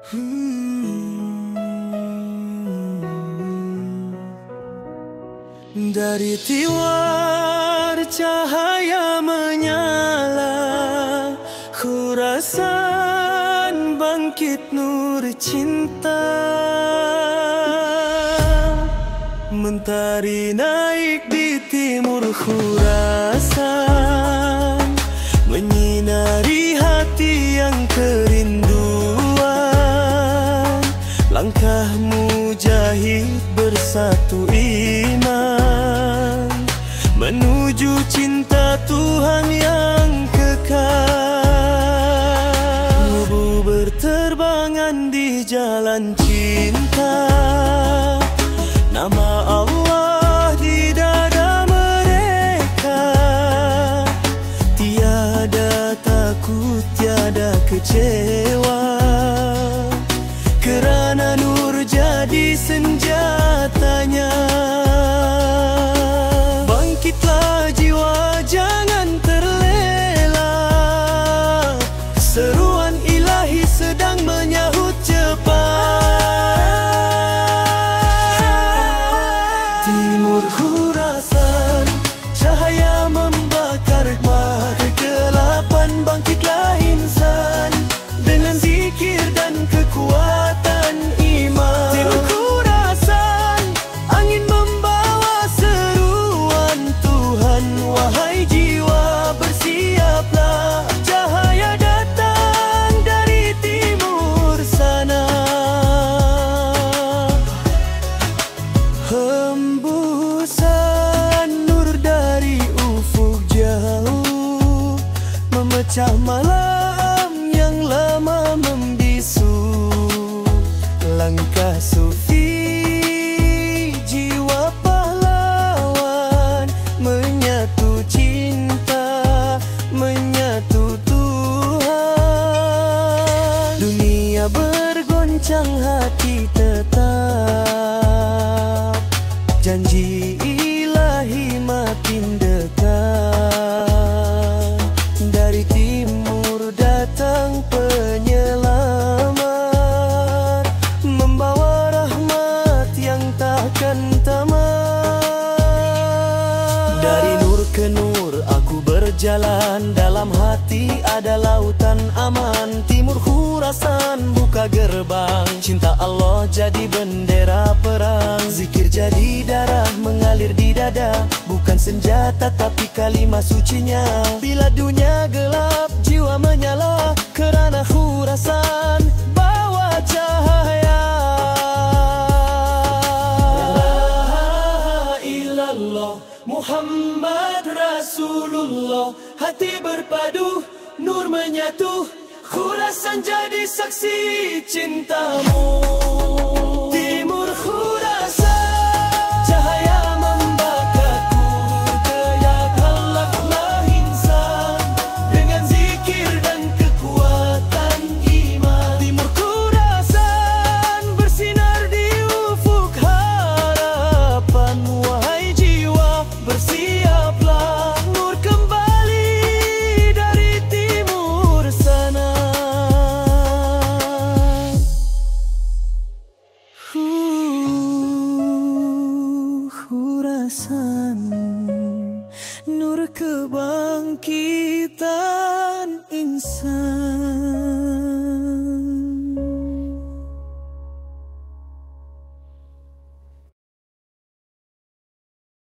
Dari tiwar cahaya menyala, ku rasakan bangkit nur cinta. Mentari naik di timur, ku rasakan menyinari hati yang kerinduan. Langkahmu jahit bersatu iman menuju cinta Tuhan yang kekal. Nubu berterbangan di jalan cinta, nama Allah di dada mereka. Tiada takut, tiada kecewa, kerana nur jadi senjatanya. Bangkitlah jiwa, jangan terlena, seruan ilahi sedang menyahut cepat. Timur Khurasan, cahaya membakar kegelapan. Bangkitlah insan dengan zikir dan kekuatan iman. Timur Khurasan, angin membawa seruan Tuhan. Wahai jiwa, bersiaplah, cahaya datang dari timur sana. Hembusan nur dari ufuk jauh memecah malam yang lama membisu. Langkah sufi, jiwa pahlawan, menyatu cinta, menyatu Tuhan. Dunia bergoncang, hati tetap, janji ilahi makin dekat. Dari timur datang penyelamat, membawa rahmat yang takkan tamat. Dari nur ke nur aku berjalan, dalam hati ada lautan aman. Timur Khurasan buka gerbang, cinta Allah jadi bendera perang. Zikir jadi darah mengalir di dada, bukan senjata tapi kalimat sucinya. Bila dunia gelap, jiwa menyala, kerana Khurasan bawa cahaya. La ilallah Muhammad Rasulullah, hati berpadu, nur menyatu. Khurasan jadi saksi cintamu. Timur Khurasan, cahaya membakarku, keyak halaklah insan dengan zikir dan kekuatan iman. Timur Khurasan bersinar di ufuk harapan. Wahai jiwa, bersiaplah, nur kembali dari timur sana. Khurasan, nur kebangkitan insan.